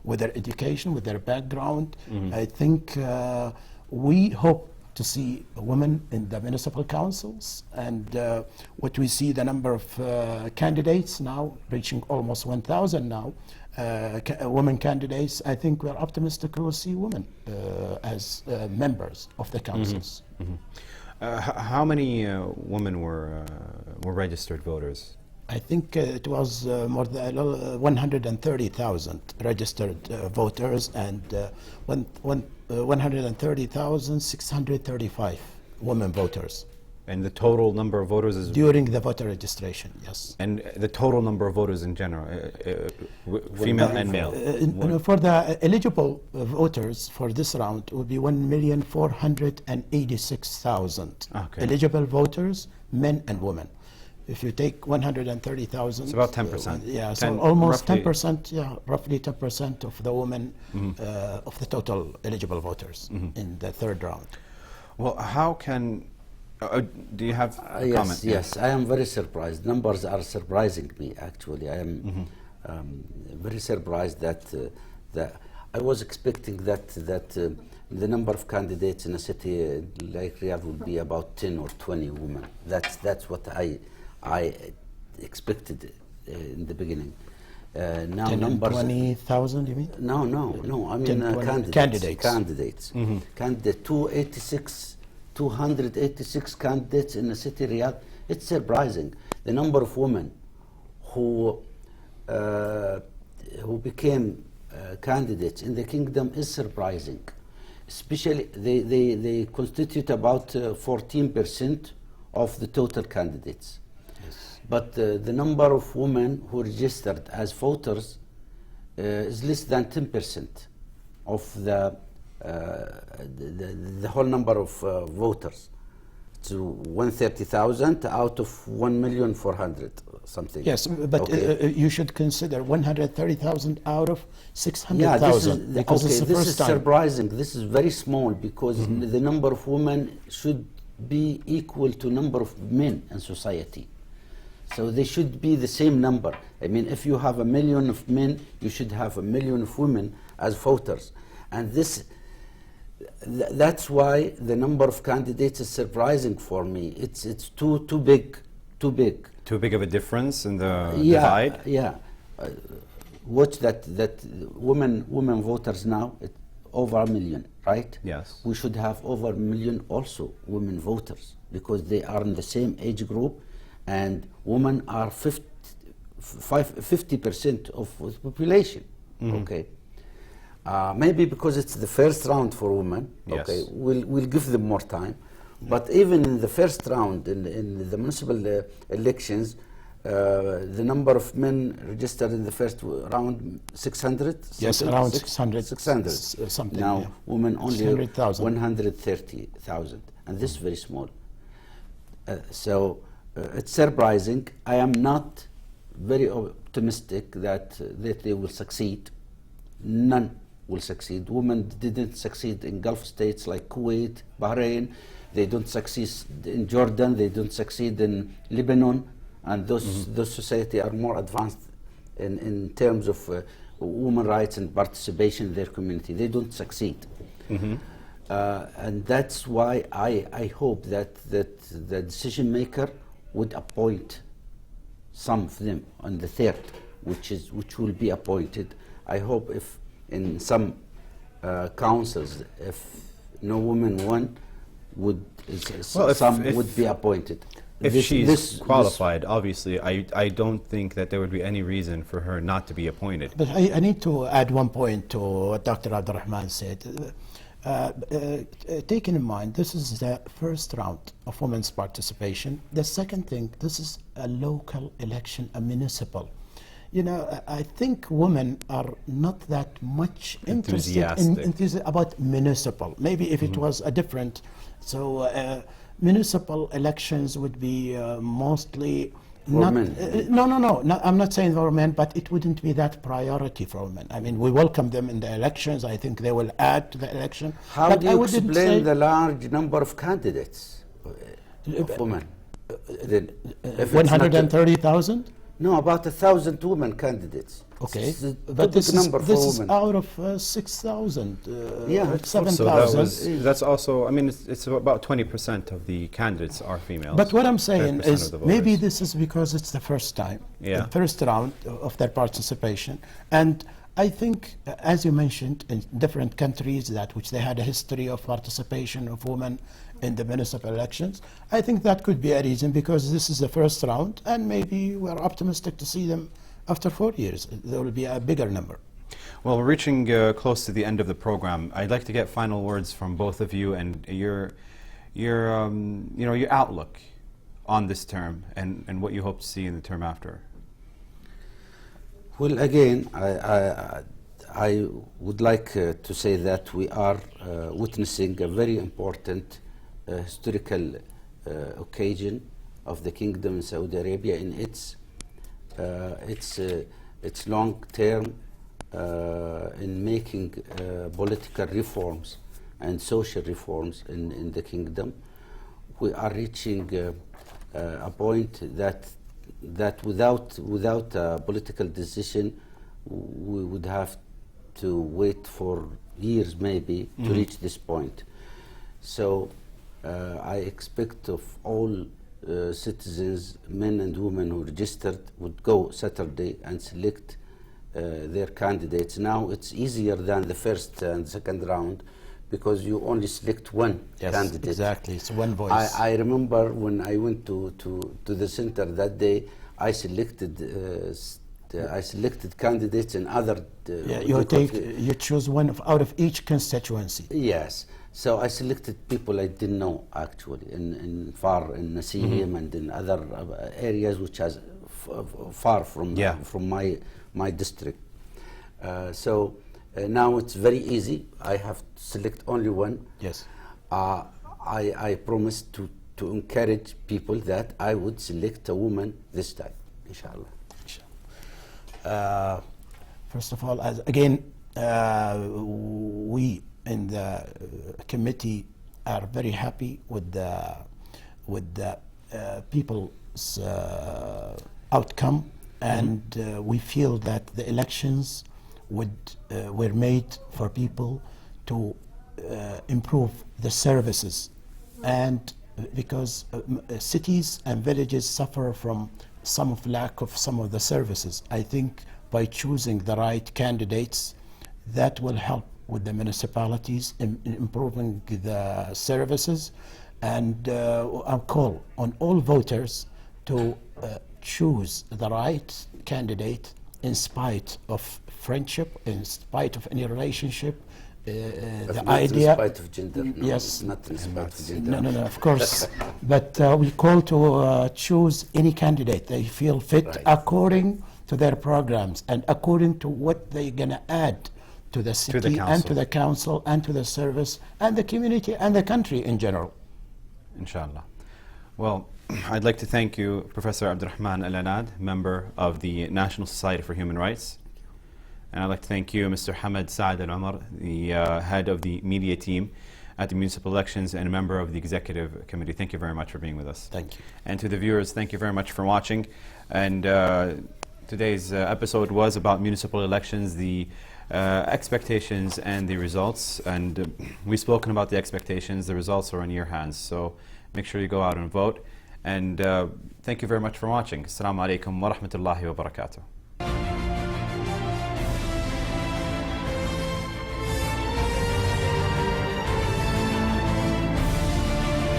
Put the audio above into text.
with their education, with their background. I think we hope to see women in the municipal councils, and what we see, the number of candidates now reaching almost 1,000 now, women candidates. I think we're optimistic we'll see women as members of the councils. How many women were registered voters? I think it was more than 130,000 registered voters, and 130,635 women voters. And the total number of voters is during the voter registration, yes. And the total number of voters in general, female and male? For the eligible voters for this round, it would be 1,486,000 eligible voters, men and women. If you take 130,000, it's about 10%. Yeah, so almost 10%. Yeah, roughly 10% of the women of the total eligible voters in the third round. Well, how can? Do you have a comment? Yes, I am very surprised. Numbers are surprising me. Actually, I am very surprised that I was expecting that the number of candidates in a city like Riyadh would be about 10 or 20 women. That's what I expected in the beginning. Now 10 numbers 20,000, you mean? No. I mean candidates. Candidate 286 candidates in the city Riyadh. It's surprising. The number of women who became candidates in the kingdom is surprising. Especially they constitute about 14% of the total candidates. But the number of women who registered as voters is less than 10% of the whole number of voters. It's 130,000 out of 1,400,000 something. Yes, but you should consider 130,000 out of 600,000. Because this is surprising. This is very small because the number of women should be equal to number of men in society. So they should be the same number. I mean, if you have 1 million of men, you should have 1 million of women as voters. And that's why the number of candidates is surprising for me. It's too big. Too big of a difference in the divide? Yeah. Watch that women voters now, over 1 million, right? Yes. We should have over 1 million also women voters because they are in the same age group, and women are 50% of the population. Okay. Maybe because it's the first round for women. Yes. Okay, we'll give them more time. But even in the first round, in the municipal elections, the number of men registered in the first round, 600? Yes, around 600. 600. Something. Now, yeah. women only 130,000. and this is very small. So it's surprising. I am not very optimistic that they will succeed. None will succeed. Women didn't succeed in Gulf states like Kuwait, Bahrain. They don't succeed in Jordan. They don't succeed in Lebanon. And those societies are more advanced in terms of women rights and participation in their community. They don't succeed. And that's why I hope that the decision maker would appoint some of them on the third, which will be appointed. I hope if in some councils, if no woman won, some would be appointed. If she's qualified, obviously, I don't think that there would be any reason for her not to be appointed. But I need to add one point to what Dr. Abdulrahman said. Taking in mind, this is the first round of women's participation. The second thing, this is a local election, a municipal. You know, I think women are not that much interested about municipal. Maybe if it was a different, so municipal elections would be mostly for men. No, I'm not saying for men, but it wouldn't be that priority for women. I mean, we welcome them in the elections. I think they will add to the election. How do you explain the large number of candidates of women? 130,000? No, about 1,000 women candidates. Okay, It's a but typical number for this is women. out of 6,000, Yeah, or so 7,000. So that's also, I mean, it's about 20% of the candidates are females. But what I'm saying 10% is of the maybe voters. this is because it's the first time, Yeah. the first round of their participation. And I think, as you mentioned, in different countries that which they had a history of participation of women in the municipal elections, I think that could be a reason, because this is the first round, and maybe we're optimistic to see them after 4 years. There will be a bigger number. Well, we're reaching close to the end of the program. I'd like to get final words from both of you and your outlook on this term and what you hope to see in the term after. Well, again, I would like to say that we are witnessing a very important historical occasion of the kingdom in Saudi Arabia in its long term in making political reforms and social reforms in the kingdom. We are reaching a point that without a political decision we would have to wait for years maybe to reach this point. So I expect of all citizens, men and women who registered, would go Saturday and select their candidates. Now it's easier than the first and second round because you only select one candidate. Exactly, it's one voice. I remember when I went to the center that day, I selected candidates in other. You choose one out of each constituency. Yes. So I selected people I didn't know actually in Nasim and in other areas which are far from my district. So now it's very easy. I have to select only one. Yes. I promised to encourage people that I would select a woman this time, inshallah. First of all, we in the committee are very happy with the people's outcome, and we feel that the elections were made for people to improve the services, and because cities and villages suffer from some lack of some of the services. I think by choosing the right candidates, that will help with the municipalities in improving the services. And I call on all voters to choose the right candidate in spite of friendship, in spite of any relationship. The idea, in spite of gender. No, yes, not in spite of gender. No, of course. But we call to choose any candidate they feel fit according to their programs and according to what they're going to add to the city and to the council and to the service and the community and the country in general. Inshallah. Well, I'd like to thank you, Professor Abdulrahman Al-Anad, member of the National Society for Human Rights. And I'd like to thank you, Mr. Hamad Saad Al-Umar, the head of the media team at the municipal elections and a member of the executive committee. Thank you very much for being with us. Thank you. And to the viewers, thank you very much for watching. And today's episode was about municipal elections, the expectations and the results. And we've spoken about the expectations. The results are in your hands. So make sure you go out and vote. And thank you very much for watching. Assalamu alaikum wa rahmatullahi wa barakatuh.